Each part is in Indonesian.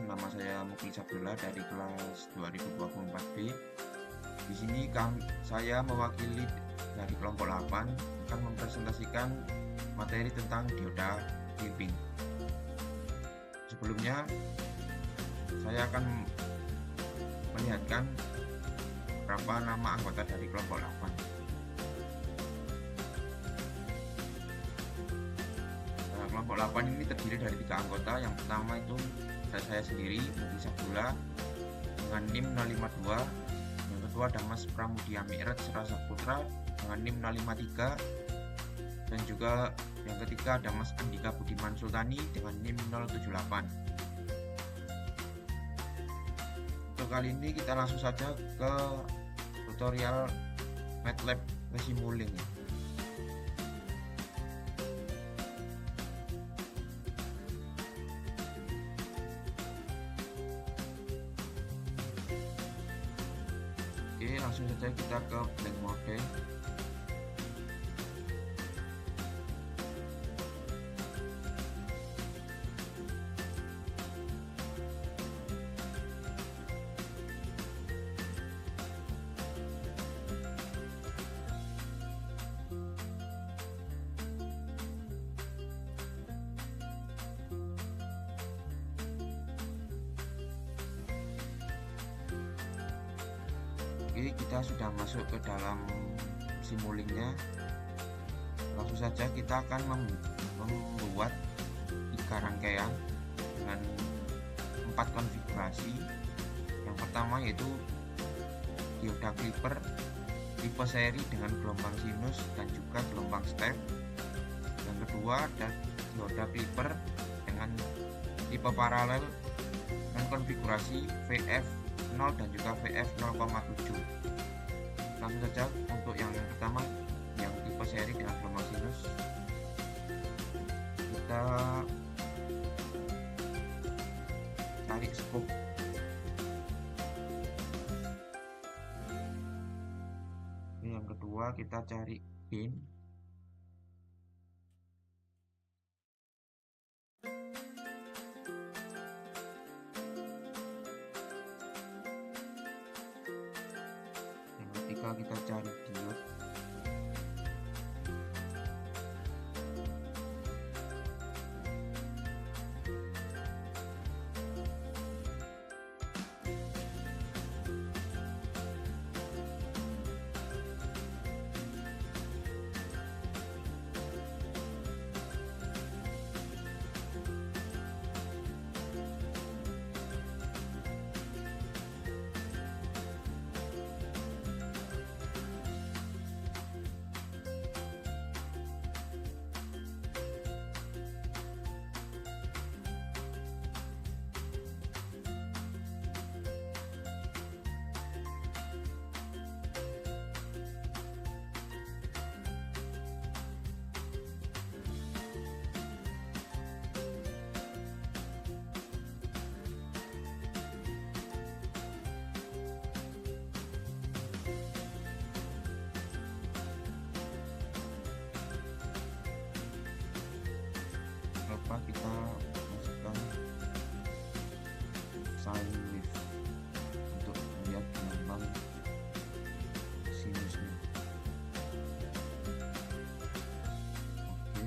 nama saya Mukil Sabdullah dari kelas 2024B. Di sini saya mewakili dari kelompok 8 akan mempresentasikan materi tentang dioda clipping. Sebelumnya, saya akan melihatkan beberapa nama anggota dari kelompok 8. Kelompok 8 ini terdiri dari 3 anggota. Yang pertama itu saya sendiri, Mukil Sabdullah, dengan NIM 052. Yang kedua Damas Pramudia Mi'raj Serasaputra dengan NIM 053. Dan juga yang ketiga Damas Andika Budiman Sultani dengan NIM 078. Untuk kali ini kita langsung saja ke tutorial MATLAB Simulink. Oke, langsung saja kita ke blank mode. Oke, kita sudah masuk ke dalam Simulinknya. Langsung saja kita akan membuat 3 rangkaian dengan 4 konfigurasi. Yang pertama yaitu dioda clipper tipe seri dengan gelombang sinus dan juga gelombang step. Yang kedua ada dioda clipper dengan tipe paralel dengan konfigurasi VF 0 dan juga VF 0,7. Langsung saja untuk yang pertama, yang tipe seri dengan gelombang sinus, kita cari scope. Yang kedua kita cari gain. Kita cari diode. Kita masukkan sine wave untuk melihat gelombang sinusnya. Oke.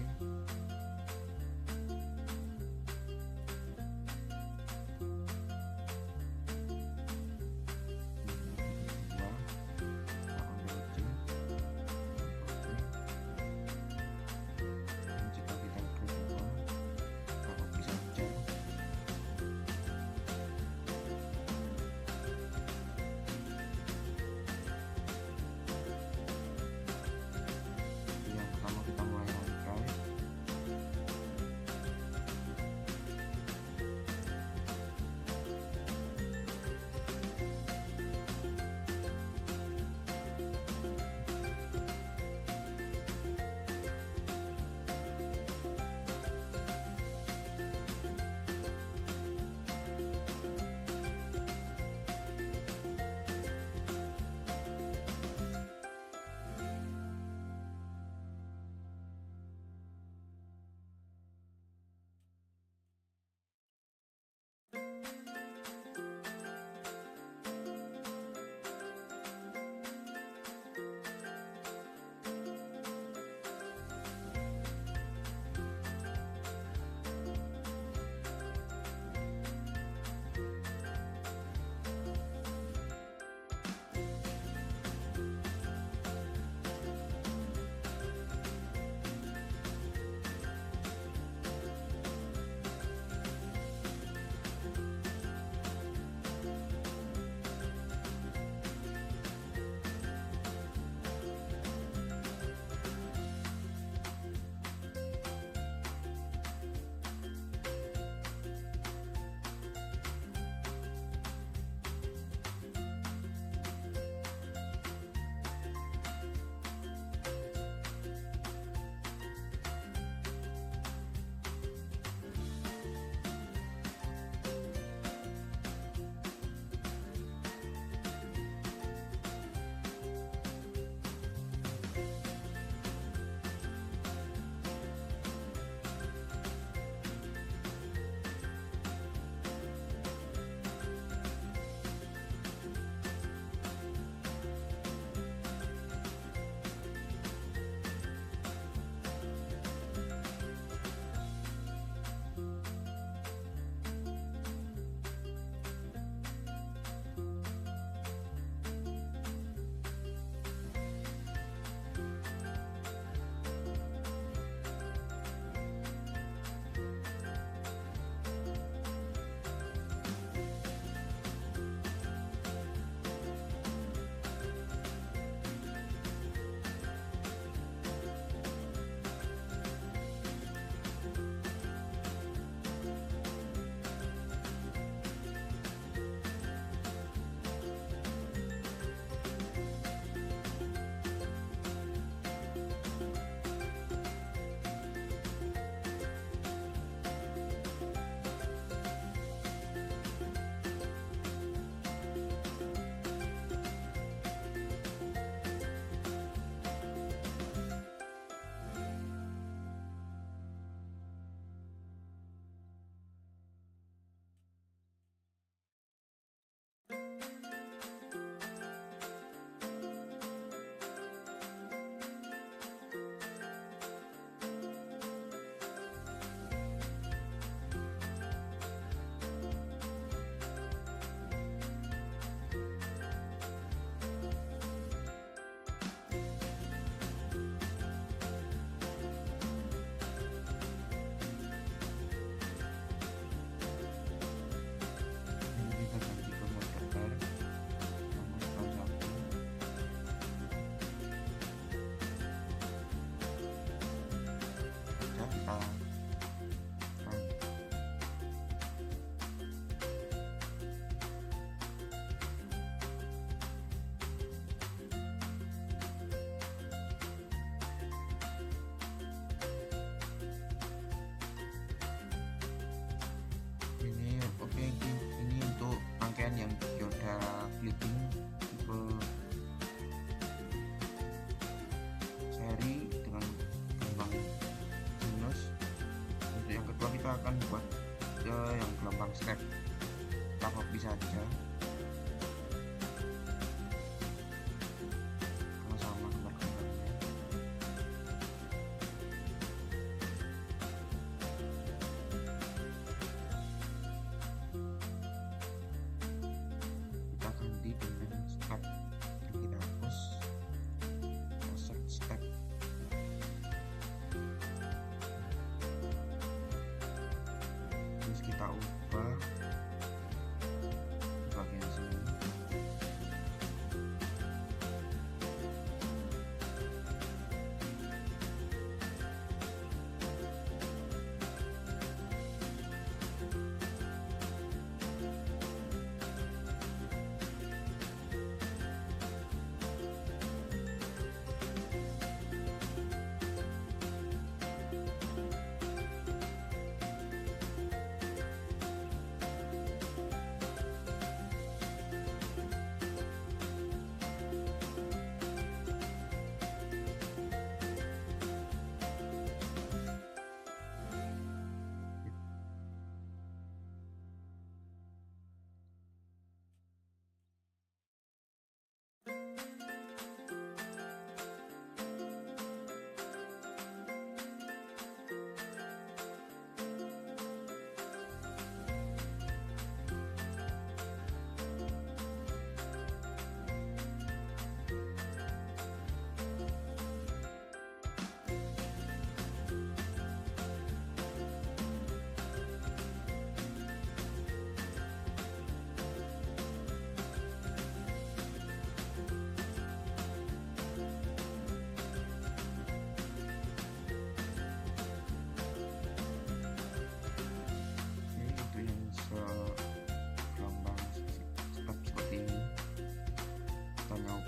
gelombang step kita copy saja sama gambar-gambarnya. Kita ganti dengan step yang kita hapus, kita set step. Terus kita ubah bagian sini.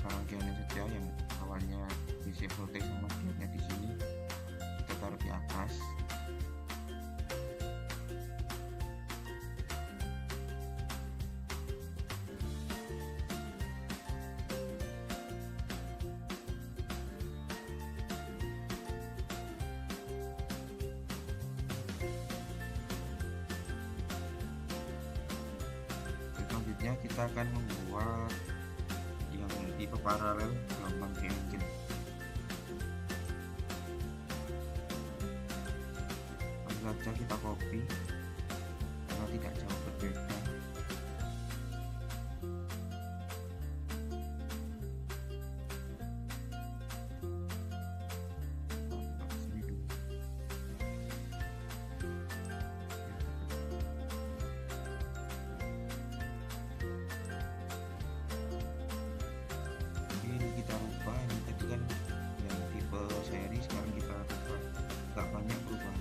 Bagiannya saja yang awalnya bisa voltage sama diodnya di sini kita taruh di atas. Selanjutnya kita akan membuat tipe paralel gelombang triangle. Langsung saja kita copy karena tidak jauh berbeda. Kita rubah ini tadi kan yang tipe seri, sekarang kita rubah gak banyak perubahan.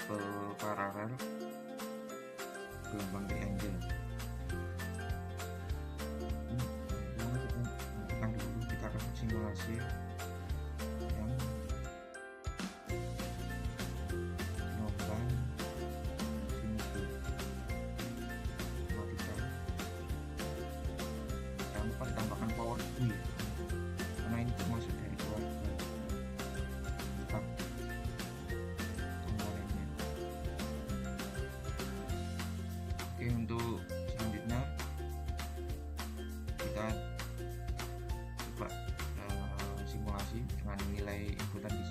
kabel paralel gelombang triangle. Tekan dulu, kita akan simulasi yang gelombang sinusoid. Matikan. Jangan lupa ditambahkan power key karena ini termasuk dari keluarga. Tetap tombolnya. Oke, untuk selanjutnya kita coba simulasi dengan nilai input tadi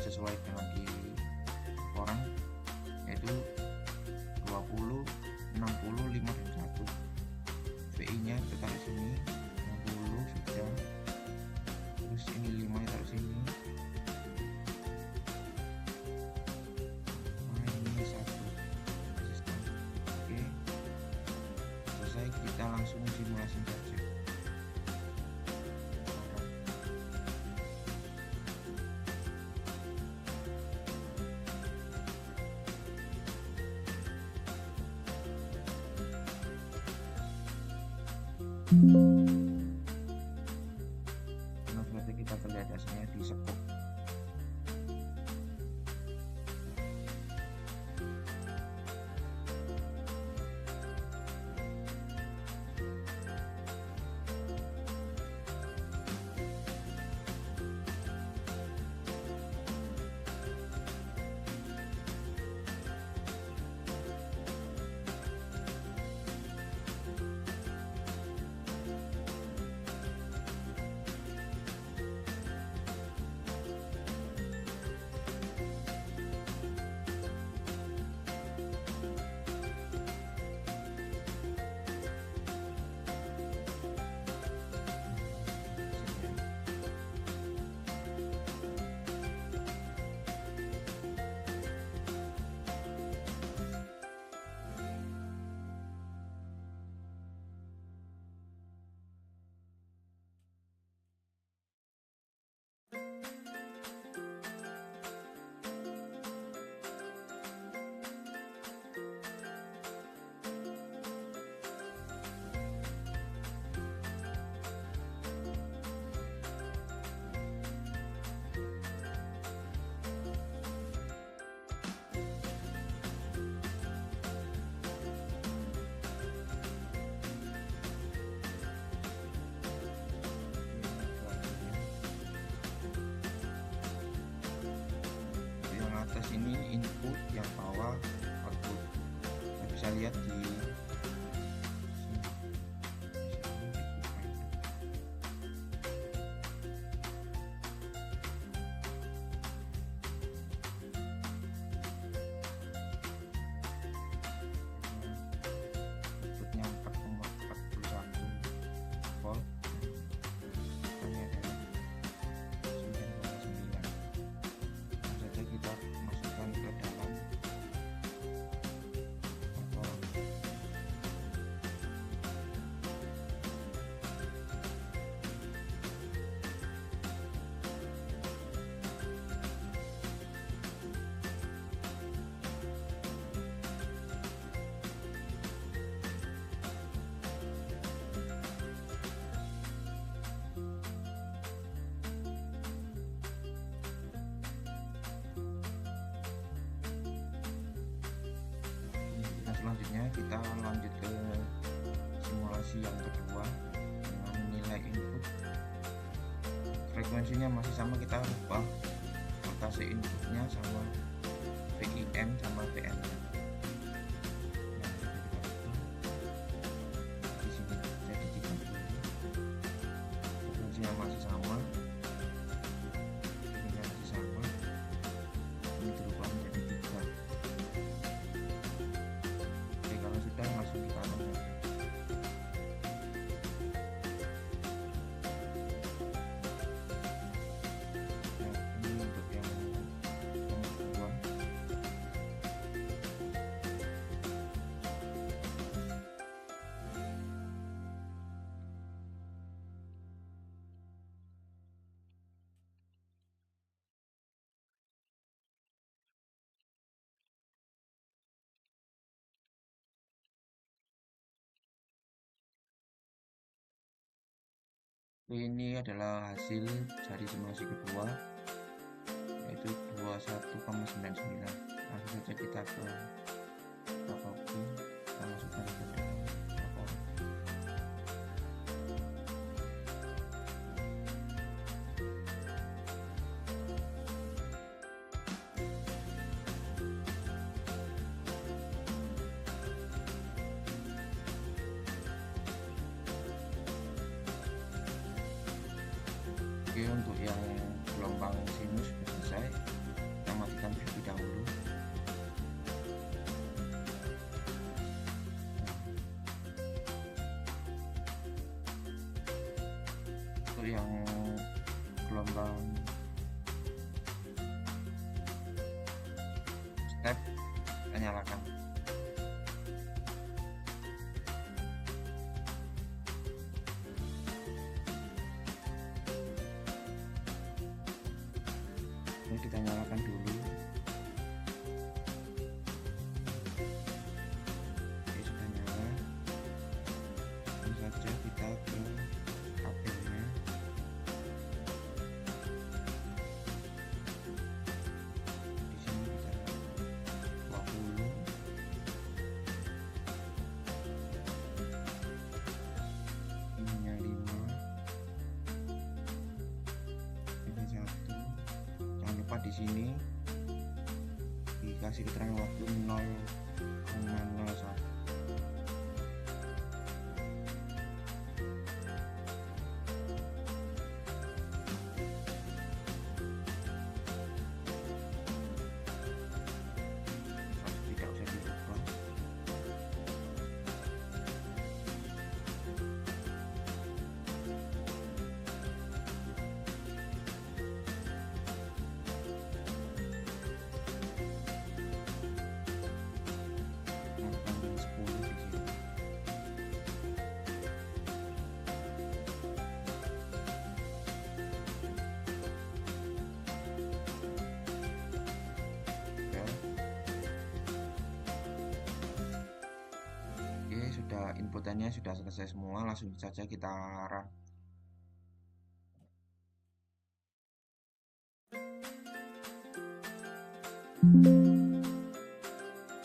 sesuai dengan di laporan, yaitu 20, 60, 5 dan 1. VI nya kita taruh sini, 60 sudah, terus ini 5 nya taruh sini, nah ini 1 resistan. Oke, selesai, kita langsung simulasi saja. Nah, berarti kita lihat hasilnya di sekop. Atas ini input, yang bawah output. Kita bisa lihat di outputnya 4,41 volt. Ini adalah 9,9. Saja kita masukkan ke dalam motor. Selanjutnya kita lanjut ke simulasi yang kedua dengan nilai input. Frekuensinya masih sama, kita ubah voltase inputnya sama VIN sama VN nya. Di sini jadi 30. Frekuensinya masih sama, ini masih sama, ini berubah menjadi 3. Kalau sudah langsung ditanam. Nah, ini untuk yang kedua. Ini adalah hasil dari simulasi kedua, yaitu 21,99. Langsung saja kita copy, kita masukkan ke dalam lapor. Oke, untuk yang gelombang sinus sudah selesai, kita matikan terlebih dahulu. Untuk yang gelombang step, kita nyalakan. Ini kita nyalakan dulu. Oke, sudah nyala. Langsung saja kita ke kabelnya. Di sini kita 20. Ininya 5. Ini 1. Jangan lupa di sini dikasih keterangan waktu 0,01. Tidak usah dirubah. Tambah 10 di sini. Ya. Oke, sudah inputannya sudah selesai semua, langsung saja kita run.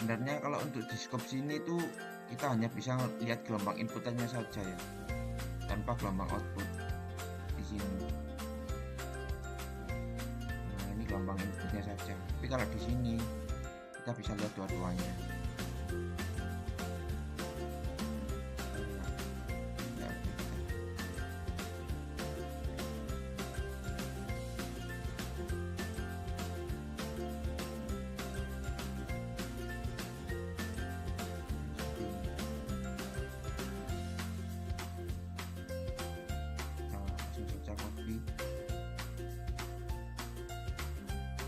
Sebenarnya kalau untuk di scope sini tuh kita hanya bisa lihat gelombang inputannya saja ya, tanpa gelombang output di sini. Nah, ini gelombang inputnya saja. Tapi kalau di sini kita bisa lihat dua-duanya. Langsung saja copy,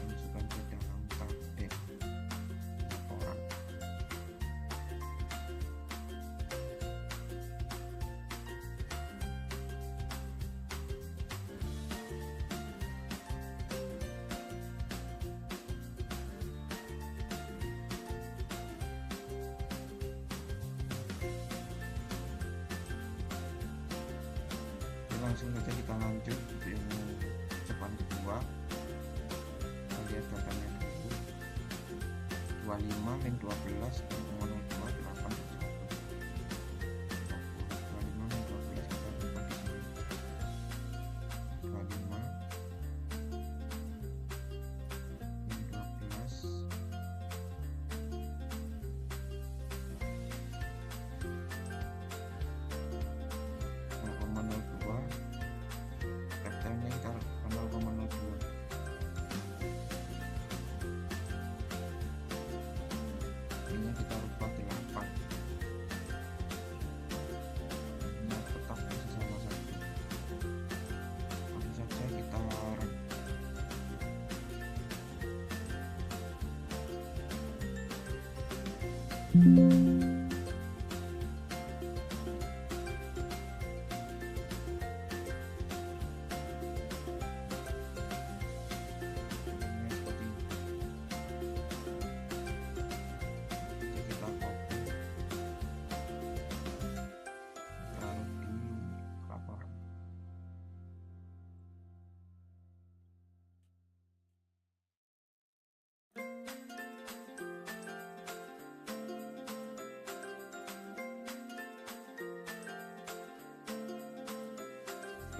masukkan ke dalam tabel laporan. Langsung saja kita lanjut untuk yang percobaan kedua. Kita lihat datanya dulu. 25 min 12 0,02 8 25 min 12 kita buka di sini. 25 min 12 0,02, vektornya kita 0,02. Ini kita rubah 8. Ini tetap masih sama saja. Langsung saja kita run. Taruh di laporan.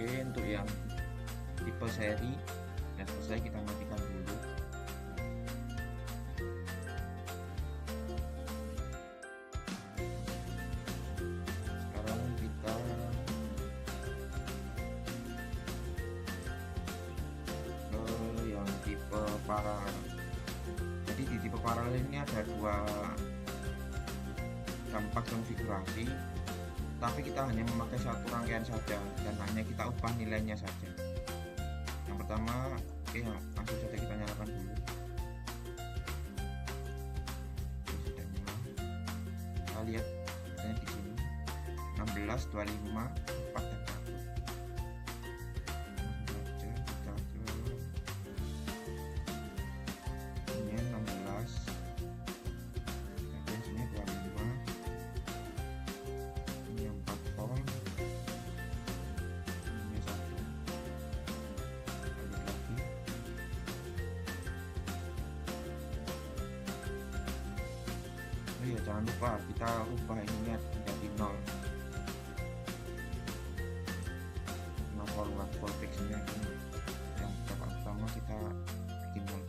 Oke, untuk yang tipe seri yang selesai kita matikan dulu. Sekarang kita ke yang tipe paralel. Jadi di tipe paralel ini ada dua dampak konfigurasi, tapi kita hanya memakai satu rangkaian saja dan hanya kita ubah nilainya saja. Yang pertama, oke, langsung saja kita nyalakan dulu. Sudah nyala. Kita lihat di sini 16, 25, 4 dan 1. Langsung saja kita ke ini 16, dan sini 25, ini 4 volt, ini 1. Lanjut lagi. Oh iya, jangan lupa kita ubah ininya menjadi 0 voltage-nya ini. Yang pertama kita bikin 0.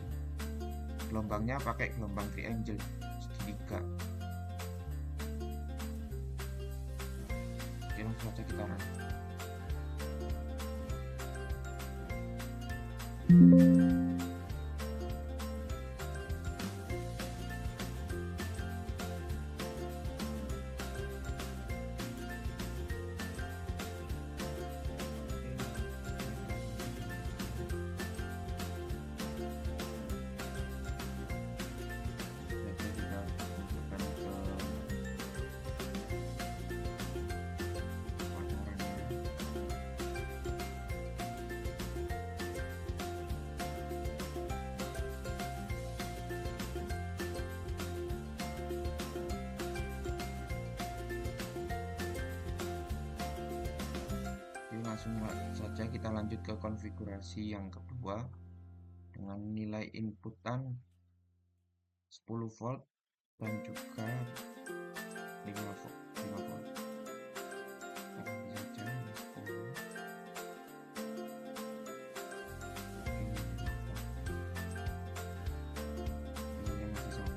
Gelombangnya pakai gelombang triangle segitiga. Oke, langsung saja kita run. Langsung saja kita lanjut ke konfigurasi yang kedua dengan nilai inputan 10 volt dan juga 5 volt. Kita saja 10. Ini masih sama.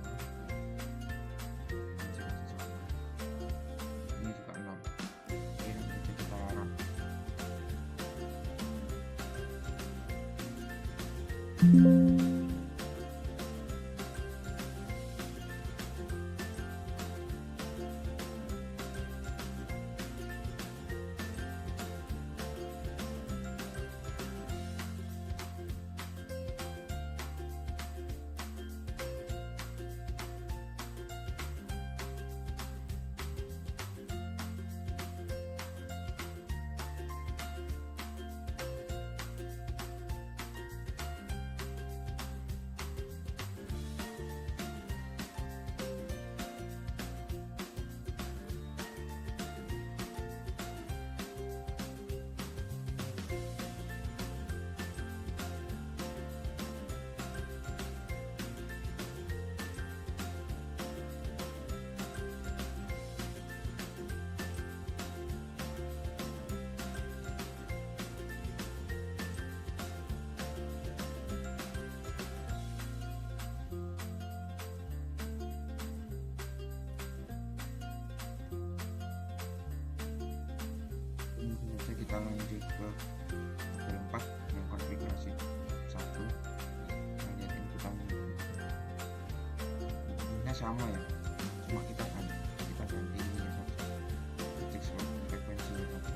Ini juga 0. Oke, langsung saja kita run. Kita lanjut ke tabel 4 yang konfigurasi 1. Kita lihat inputan ini sama ya, cuma kita ganti ini ya saja, cek frekuensinya saja.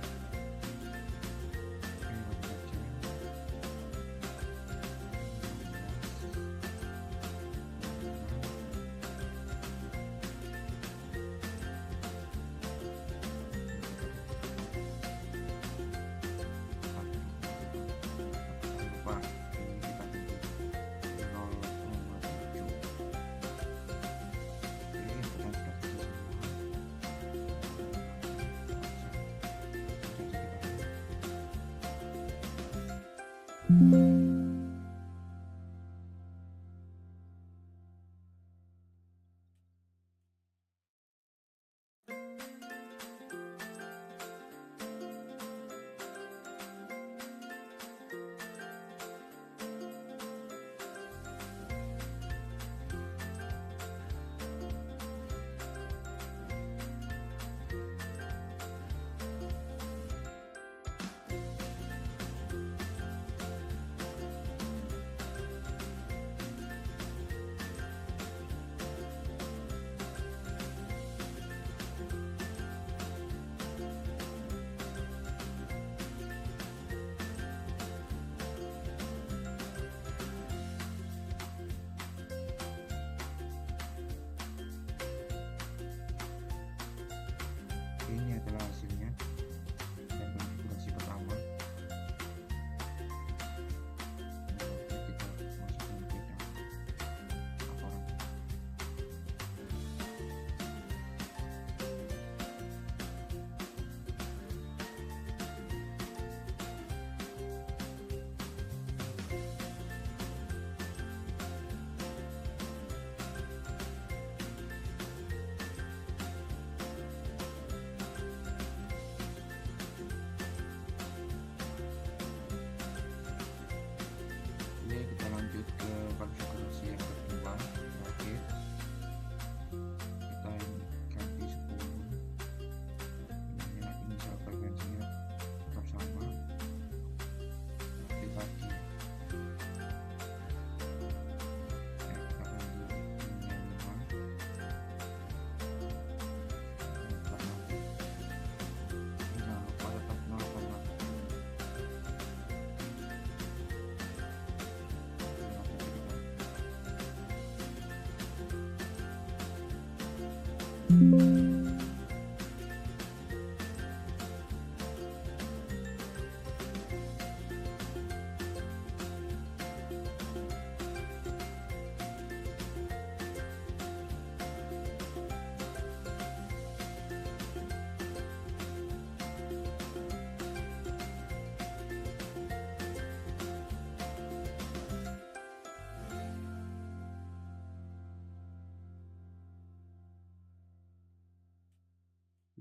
Oke, langsung saja.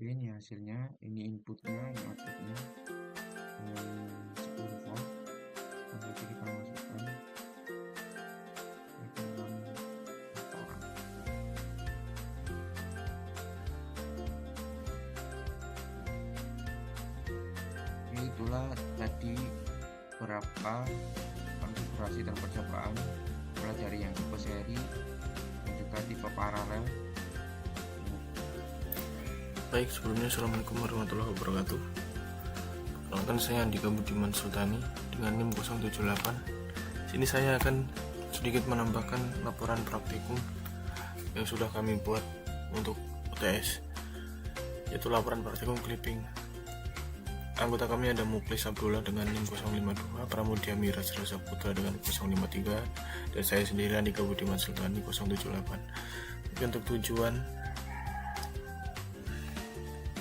Ini hasilnya, ini inputnya, ini outputnya, 10 volt. Nanti kita masukkan ke dalam koran. Itulah tadi beberapa konfigurasi dan percobaan mulai dari yang tipe seri dan juga tipe paralel. Baik, sebelumnya Assalamualaikum warahmatullahi wabarakatuh. Perkenalkan, saya Andika Budiman Sultani dengan NIM 078. Sini saya akan sedikit menambahkan laporan praktikum yang sudah kami buat untuk UTS, yaitu laporan praktikum clipping. Anggota kami ada Muklis Abdullah dengan NIM 052, Pramudia Miraj Rasa Putra dengan 053, dan saya sendiri Andika Budiman Sultani 078. Untuk tujuan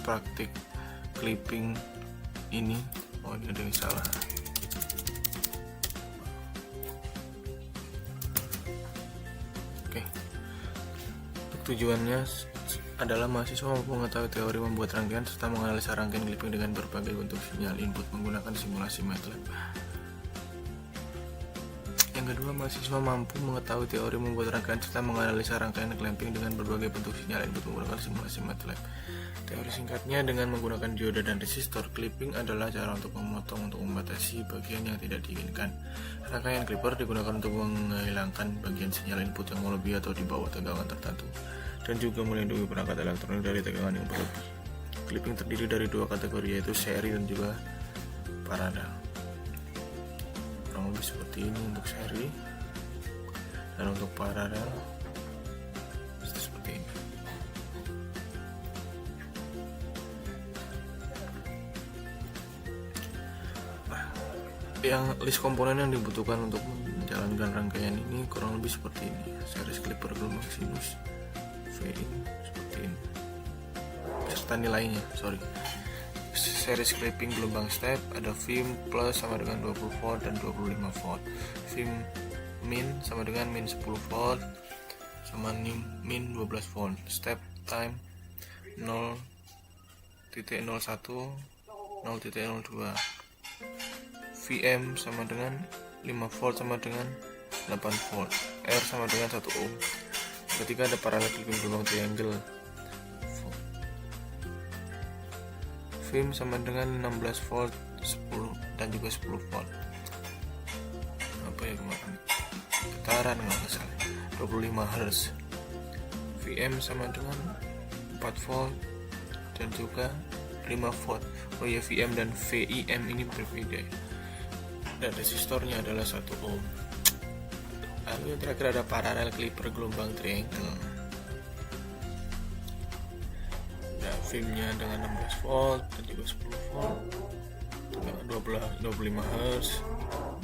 praktik clipping ini, ini ada yang salah. Oke, untuk tujuannya adalah mahasiswa mampu mengetahui teori membuat rangkaian serta menganalisa rangkaian clipping dengan berbagai bentuk sinyal input menggunakan simulasi MATLAB. Yang kedua, mahasiswa mampu mengetahui teori membuat rangkaian serta menganalisa rangkaian clamping dengan berbagai bentuk sinyal input menggunakan simulasi MATLAB. Teori singkatnya, dengan menggunakan dioda dan resistor, clipping adalah cara untuk memotong untuk membatasi bagian yang tidak diinginkan. Rangkaian clipper digunakan untuk menghilangkan bagian sinyal input yang melebihi atau di bawah tegangan tertentu, dan juga melindungi perangkat elektronik dari tegangan yang berlebih. Clipping terdiri dari dua kategori, yaitu seri dan juga paralel. Kurang lebih seperti ini untuk seri, dan untuk paralel seperti ini. Yang list komponen yang dibutuhkan untuk menjalankan rangkaian ini kurang lebih seperti ini. Series clipper gelombang sinus, V-in seperti ini, serta nilainya. Series clipping gelombang step ada Vim plus sama dengan 20 volt dan 25 volt. Vim min sama dengan min 10 volt sama min 12 volt. Step time 0.01 0.02. VM sama dengan 5 volt sama dengan 8 volt. R sama dengan 1 ohm. Ketika ada paralel clipping gelombang triangle, Vim sama dengan 16 volt, 10 dan juga 10 volt. Apa ya kemarin? Getaran nggak salah. 25 Hz. VM sama dengan 4 volt dan juga 5 volt. Oh ya, VM dan VIM ini berbeda. Dan resistornya adalah 1 ohm. Lalu yang terakhir ada paralel clipper gelombang triangle. Nah, Vim-nya dengan 16 volt dan juga 10 volt dengan 25 Hz,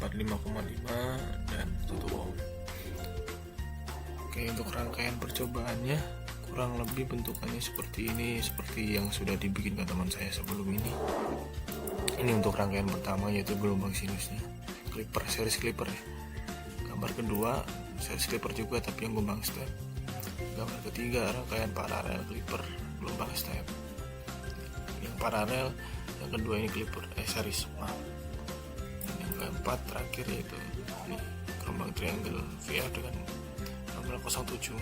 45,5 dan 1 ohm. Oke, untuk rangkaian percobaannya kurang lebih bentukannya seperti ini, seperti yang sudah dibikinkan teman saya sebelum ini. Ini untuk rangkaian pertama, yaitu gelombang sinusnya, clipper, series clipper ya. Gambar kedua, series clipper juga tapi yang gelombang step. Gambar ketiga, rangkaian paralel clipper gelombang step. Yang paralel, yang kedua ini clipper series. Yang keempat terakhir yaitu ini gelombang triangle VF dengan nomor 0,7.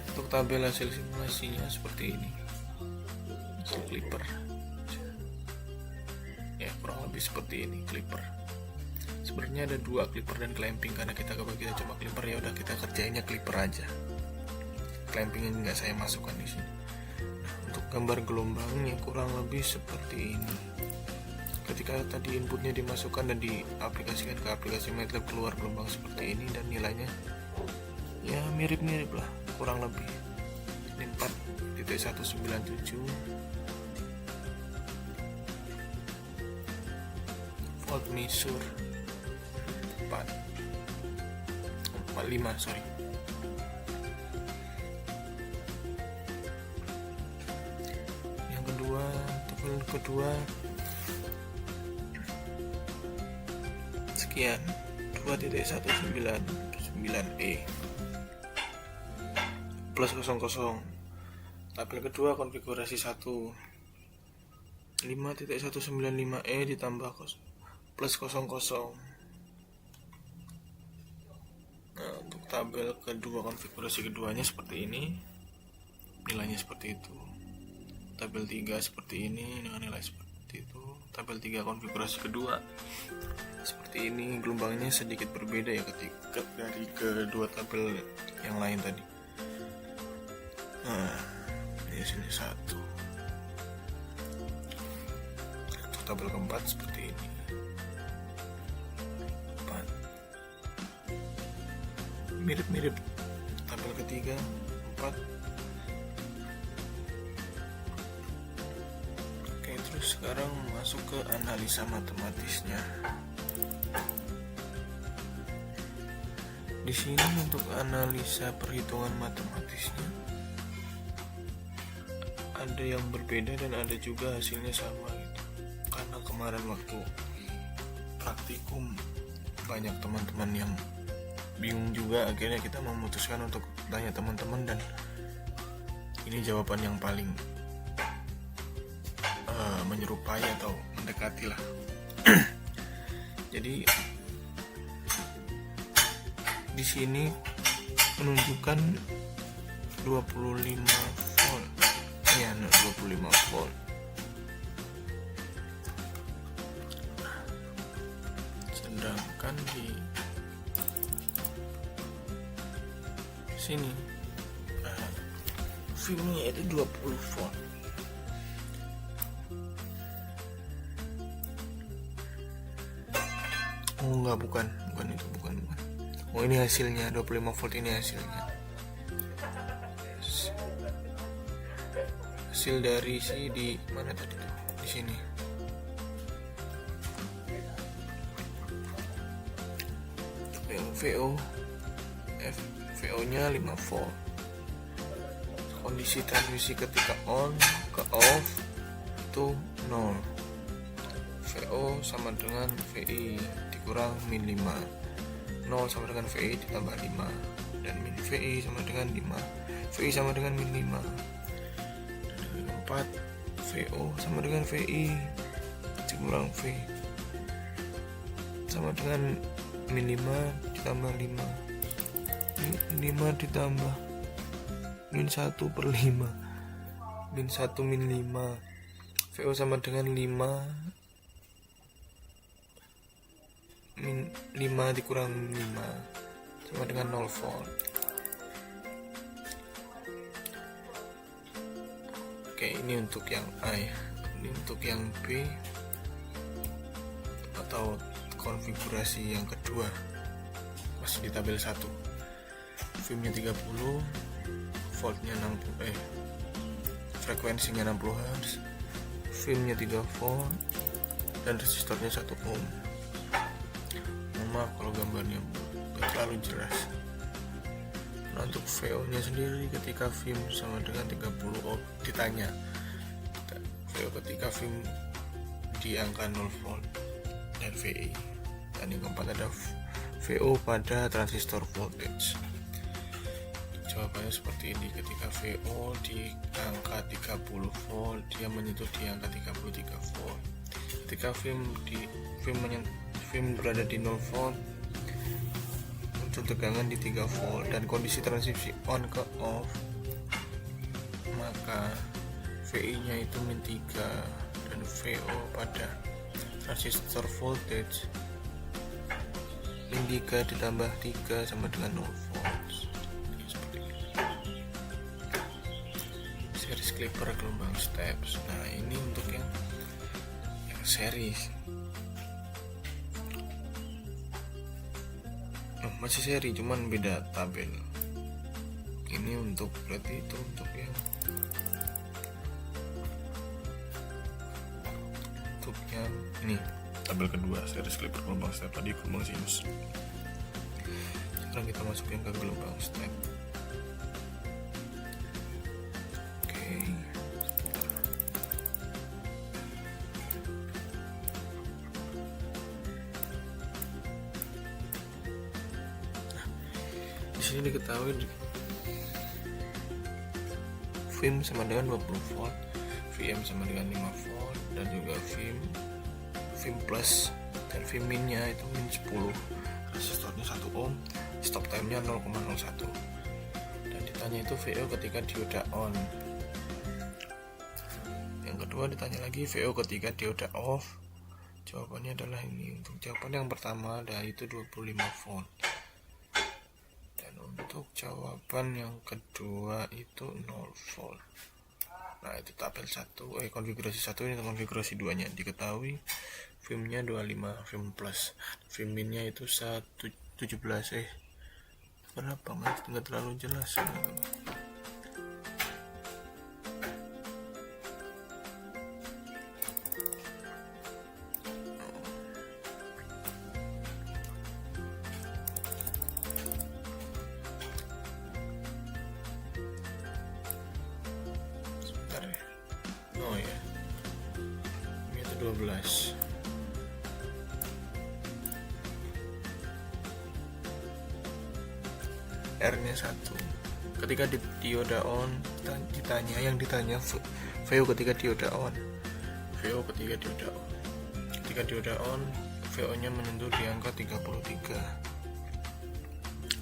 Untuk tabel hasil simulasinya seperti ini. Clipper ya, kurang lebih seperti ini clipper. Sebenarnya ada 2 clipper dan clamping, karena kita cuma clipper, ya udah kita kerjainnya clipper aja. Clamping ini nggak saya masukkan di sini. Nah, untuk gambar gelombangnya kurang lebih seperti ini. Ketika tadi inputnya dimasukkan dan diaplikasikan ke aplikasi MATLAB, keluar gelombang seperti ini, dan nilainya ya mirip-mirip lah kurang lebih. Ini 4.197 volt measure 45, sorry. Yang kedua, tabel kedua sekian 2.199E plus 00. Tabel kedua konfigurasi 1 5.195E ditambah plus 00. Nah, untuk tabel kedua konfigurasi keduanya seperti ini, nilainya seperti itu. Tabel 3 seperti ini dengan nilai seperti itu. Tabel 3 konfigurasi kedua seperti ini, gelombangnya sedikit berbeda ya ketika dari kedua tabel yang lain tadi. Nah, ini sini 1. Untuk tabel keempat seperti ini. 4. Mirip-mirip tabel ketiga, 4. Oke, terus sekarang masuk ke analisa matematisnya. Di sini untuk analisa perhitungan matematisnya ada yang berbeda dan ada juga hasilnya sama gitu. Karena kemarin waktu praktikum banyak teman-teman yang bingung juga, akhirnya kita memutuskan untuk tanya teman-teman dan ini jawaban yang paling menyerupai atau mendekati lah. Jadi di sini menunjukkan 25 volt. Ya, 25 volt. Sedangkan di sini filmnya itu 20 volt. Oh enggak, bukan itu, bukan. Oh, ini hasilnya 25 volt, ini hasilnya. Hasil dari si di mana tadi tuh? Di sini. Yang VO-nya 5 volt. Kondisi transmisi ketika on ke off itu 0. VO sama dengan VI dikurang min 5. 0 sama dengan VI ditambah 5 dan min VI sama dengan 5. VI sama dengan min 5. Dan 4 VO sama dengan VI dikurang V sama dengan min 5 ditambah 5. 5 ditambah min 1 per 5. Min 1 min 5. VO sama dengan 5 min 5 dikurang 5 sama dengan 0 volt. Oke, ini untuk yang A ya. Ini untuk yang B atau konfigurasi yang kedua, masih di tabel 1. Filmnya 30, voltnya 60, frekuensinya 60 Hz, filmnya 3 volt dan resistornya 1 ohm. Maaf kalau gambarnya gak terlalu jelas. Nah, untuk VO nya sendiri ketika film sama dengan 30 ohm, ditanya VO ketika film di angka 0 volt dan VI. Dan yang keempat ada VO pada transistor voltage. Jawabannya seperti ini, ketika VO di angka 30 volt dia menyentuh di angka 33 volt. Ketika film berada di 0 volt muncul tegangan di 3 volt dan kondisi transisi on ke off, maka VI nya itu min 3 dan VO pada transistor voltage min 3 ditambah 3 sama dengan 0 volt. Seperti ini. Series clipper gelombang steps. Nah, ini untuk yang series. Masih seri, cuman beda tabel. Ini untuk berarti itu untuk yang ini tabel kedua series clipper gelombang step, tadi gelombang sinus. Sekarang kita masukin ke gelombang step. Oke. Di sini diketahui Vim sama dengan 20 volt, VM sama dengan 5 volt, dan juga Vim plus dan Vim minnya itu min 10, resistornya 1 ohm, stop time-nya 0,01, dan ditanya itu VO ketika dioda on. Yang kedua ditanya lagi VO ketika dioda off. Jawabannya adalah ini. Untuk jawaban yang pertama ada itu 25 volt. Untuk jawaban yang kedua itu 0 volt. Nah, itu tabel 1, konfigurasi 1 ini konfigurasi 2 nya. Diketahui Vim-nya 25 Vim plus. Vim min-nya itu 17 berapa mas? Enggak terlalu jelas. Oh ya, ini itu 12. R-nya 1. Ketika dioda on, ditanya VO ketika dioda on. VO ketika dioda on. Ketika dioda on, VO-nya menyentuh di angka 33.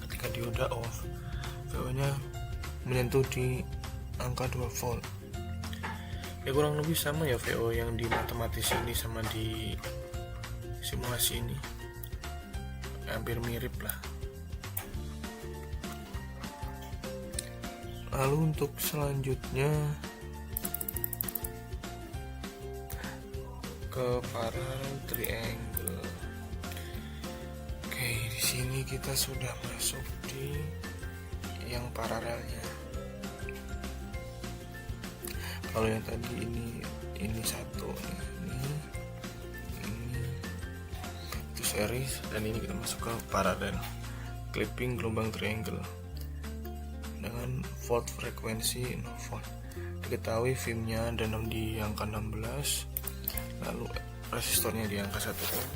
Ketika dioda off, VO-nya menyentuh di angka 2 volt. Ya kurang lebih sama ya VO yang di matematis ini sama di simulasi ini, hampir mirip lah. Lalu untuk selanjutnya ke parallel triangle. Oke, di sini kita sudah masuk di yang paralelnya. Kalau yang tadi ini satu, ini itu series, dan ini kita masuk ke paralel clipping gelombang triangle dengan volt frekuensi 0 volt. Diketahui Vim-nya ada di angka 16, lalu resistornya di angka 1 ohm,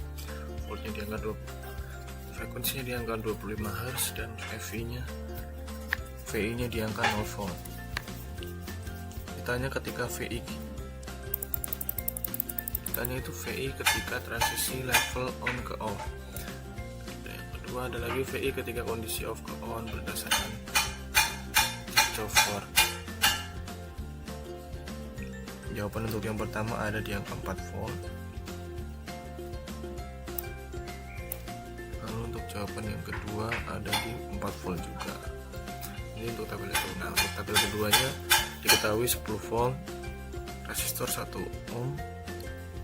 voltnya di angka 20, frekuensinya di angka 25 Hz, dan VI-nya di angka 0 volt. Ditanya ketika ditanya itu VI ketika transisi level on ke off. Yang kedua ada lagi VI ketika kondisi off ke on berdasarkan Kirchhoff. Jawaban untuk yang pertama ada di angka 4 volt. Lalu untuk jawaban yang kedua ada di 4 volt juga. Ini untuk tabel itu. Nah, untuk tabel keduanya diketahui 10 volt, resistor 1 ohm,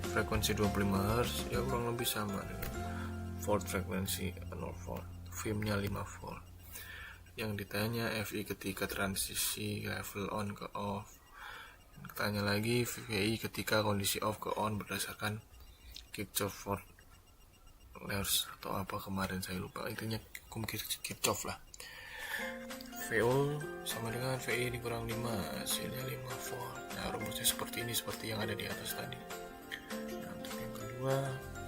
frekuensi 25 Hz, ya kurang lebih sama dengan volt frekuensi 0 volt, Vim-nya 5 volt. Yang ditanya FI ketika transisi level on ke off. Ditanya lagi VI ketika kondisi off ke on berdasarkan Kirchhoff laws atau apa kemarin saya lupa, intinya hukum Kirchhoff lah. VO sama dengan VI dikurang 5, hasilnya 5 volt. Nah, rumusnya seperti ini, seperti yang ada di atas tadi. Nah, untuk yang kedua,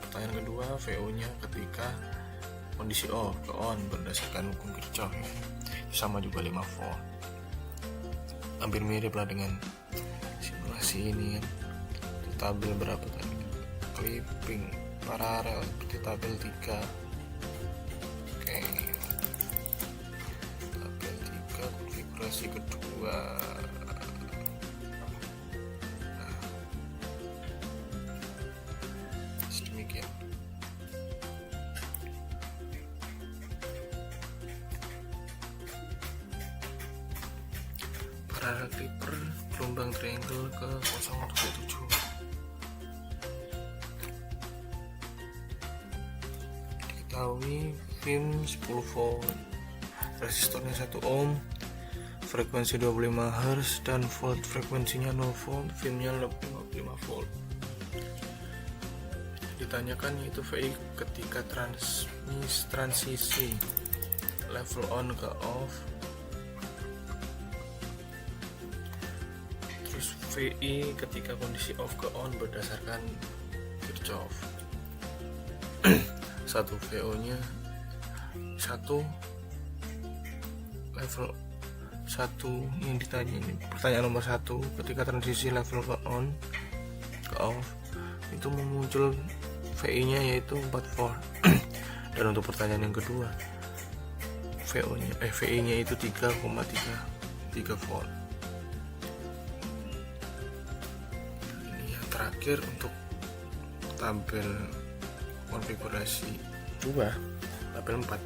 pertanyaan kedua, VO nya ketika kondisi off ke on berdasarkan hukum Kirchhoff, sama juga 5 volt. Hampir mirip lah dengan simulasi ini kan. Itu tabel berapa tadi? Clipping paralel seperti tabel 3. Oke. Tabel 3 konfigurasi kedua. Nah, sedemikian. Parallel clipper gelombang triangle ke 037. Diketahui Vim 10 volt, resistornya 1 ohm, frekuensi 25 Hz dan volt frekuensinya 0 volt, filmnya 55 volt. Ditanyakan yaitu VI ketika transisi level on ke off, terus VI ketika kondisi off ke on berdasarkan Kirchhoff. Satu VO nya satu, level 1 yang ditanya ini, pertanyaan nomor 1, ketika transisi level ke on ke off itu memuncul VI nya yaitu 4 volt. Dan untuk pertanyaan yang kedua, VI nya itu 3,3 volt. Ini yang terakhir untuk tabel konfigurasi 2, tabel 4.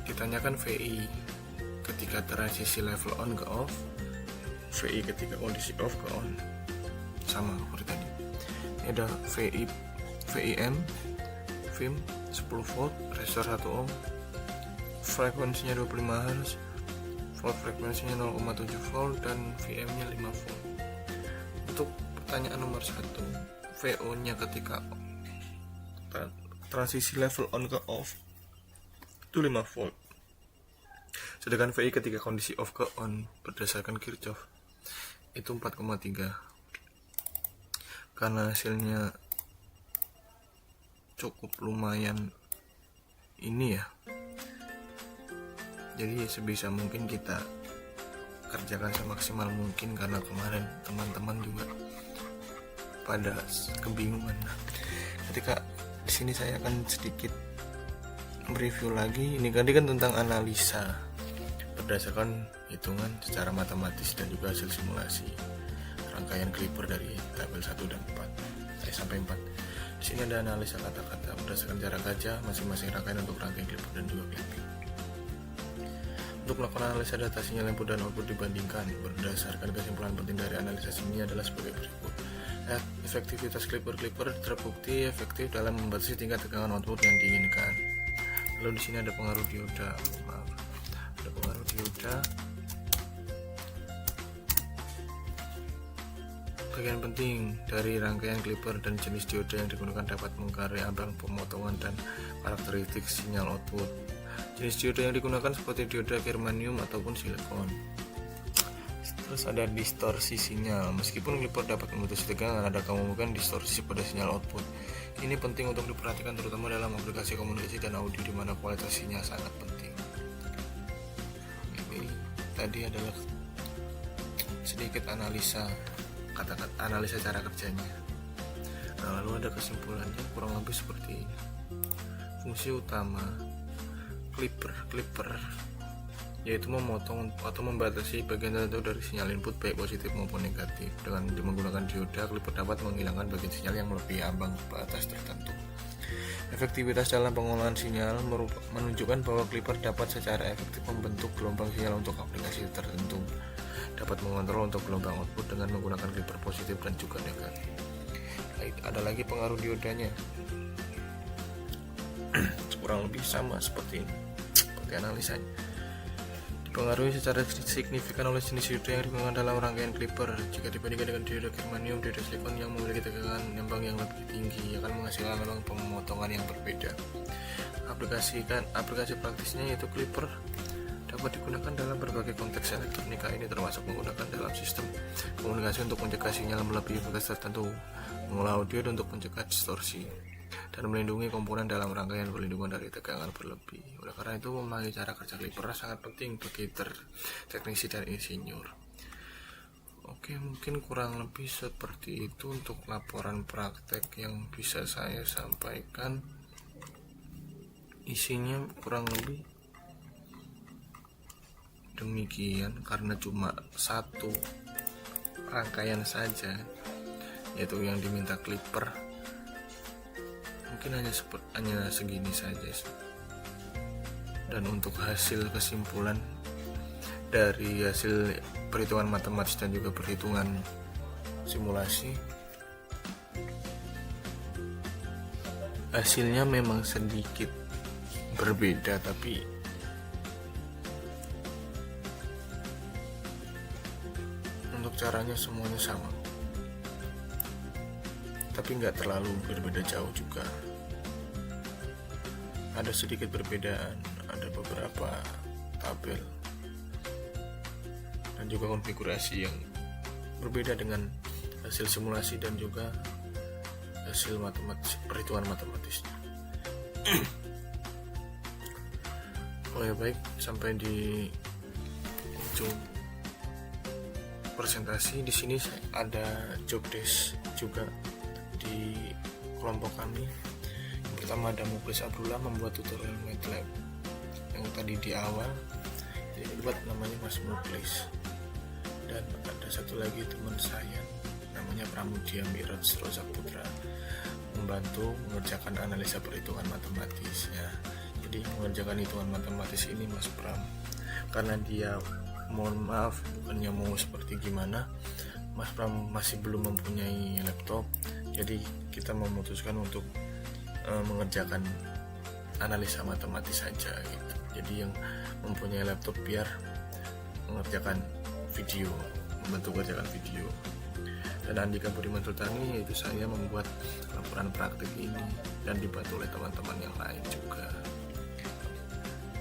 Ditanyakan VI ketika transisi level on ke off, VI ketika kondisi off ke on, sama seperti tadi. Ini ada VIM, film 10 volt, resistor 1 ohm, frekuensinya 25 Hz, volt frekuensinya 0,7 volt, dan VM nya 5 volt. Untuk pertanyaan nomor 1, VO nya ketika transisi level on ke off itu 5 volt, sedangkan VI ketika kondisi off ke on berdasarkan Kirchhoff itu 4,3. Karena hasilnya cukup lumayan ini ya, jadi sebisa mungkin kita kerjakan semaksimal mungkin, karena kemarin teman-teman juga pada kebingungan. Nah, ketika di sini saya akan sedikit mereview lagi. Ini tadi kan tentang analisa berdasarkan hitungan secara matematis dan juga hasil simulasi rangkaian Clipper dari tabel 1 dan 4 sampai 4. Di sini ada analisa kata-kata berdasarkan jarak gajah masing-masing rangkaian untuk rangkaian Clipper dan juga clamping. Untuk melakukan analisa data sinyal input dan output dibandingkan, berdasarkan kesimpulan penting dari analisis ini adalah sebagai berikut. Efektivitas Clipper terbukti efektif dalam membatasi tingkat tegangan output yang diinginkan. Lalu di sini ada pengaruh dioda. Ada pengaruh dioda. Bagian penting dari rangkaian Clipper dan jenis dioda yang digunakan dapat mengkaji ambang pemotongan dan karakteristik sinyal output. Jenis dioda yang digunakan seperti dioda germanium ataupun silikon. Terus ada distorsi sinyal. Meskipun Clipper dapat memutus tegangan, ada kemungkinan distorsi pada sinyal output. Ini penting untuk diperhatikan terutama dalam aplikasi komunikasi dan audio di mana kualitas sinyal sangat penting. Ini tadi adalah sedikit analisa kata-kata, analisa cara kerjanya. Nah, lalu ada kesimpulannya kurang lebih seperti ini. Fungsi utama Clipper yaitu memotong atau membatasi bagian tertentu dari sinyal input baik positif maupun negatif. Dengan menggunakan dioda, Clipper dapat menghilangkan bagian sinyal yang melebihi ambang batas tertentu. Efektivitas dalam pengolahan sinyal menunjukkan bahwa Clipper dapat secara efektif membentuk gelombang sinyal untuk aplikasi tertentu. Dapat mengontrol untuk gelombang output dengan menggunakan Clipper positif dan juga negatif. Ada lagi pengaruh diodanya. Kurang lebih sama seperti ini, seperti analisanya. Dipengaruhi secara signifikan oleh jenis dioda yang digunakan dalam rangkaian Clipper. Jika dibandingkan dengan dioda germanium, dioda silikon yang memiliki tegangan ambang yang lebih tinggi akan menghasilkan ambang pemotongan yang berbeda. Aplikasi praktisnya yaitu Clipper dapat digunakan dalam berbagai konteks elektronika. Ini termasuk menggunakan dalam sistem komunikasi untuk mencegah sinyal melebihi batas tertentu, mengolah audio untuk mencegah distorsi, dan melindungi komponen dalam rangkaian perlindungan dari tegangan berlebih. Oleh karena itu, memahami cara kerja Clipper sangat penting bagi teknisi dan insinyur. Oke, mungkin kurang lebih seperti itu untuk laporan praktek yang bisa saya sampaikan. Isinya kurang lebih demikian, karena cuma satu rangkaian saja, yaitu yang diminta Clipper. Mungkin hanya segini saja. Dan untuk hasil kesimpulan dari hasil perhitungan matematis dan juga perhitungan simulasi, hasilnya memang sedikit berbeda, tapi untuk caranya semuanya sama, tapi nggak terlalu berbeda jauh juga. Ada sedikit perbedaan, ada beberapa tabel dan juga konfigurasi yang berbeda dengan hasil simulasi dan juga hasil matematis, perhitungan matematisnya. Oke, baik, sampai di ujung presentasi. Di sini ada job desk juga di kelompok kami. Yang pertama ada Muklis Abdullah membuat tutorial MATLAB yang tadi di awal dibuat namanya Mas Muklis, dan ada satu lagi teman saya namanya Pramudia Miraj Rozak Putra membantu mengerjakan analisa perhitungan matematis ya. Jadi mengerjakan hitungan matematis ini Mas Pram, karena dia mohon maaf bukannya mau seperti gimana, Mas Pram masih belum mempunyai laptop, jadi kita memutuskan untuk mengerjakan analisa matematis saja gitu. Jadi yang mempunyai laptop biar mengerjakan video, membantu mengerjakan video. Dan Andika Budiman Sultani, yaitu saya, membuat laporan praktik ini dan dibantu oleh teman-teman yang lain juga.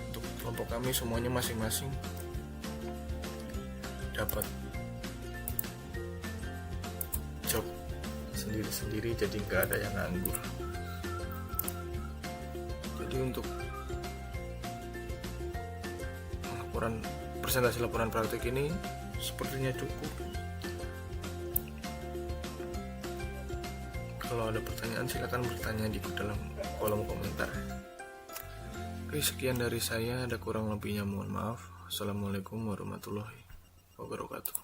Untuk kelompok kami semuanya masing-masing dapat job sendiri-sendiri, jadi nggak ada yang nganggur. Jadi untuk presentasi laporan praktik ini sepertinya cukup. Kalau ada pertanyaan silakan bertanya di dalam kolom komentar. Oke, sekian dari saya, ada kurang lebihnya mohon maaf. Assalamualaikum warahmatullahi wabarakatuh.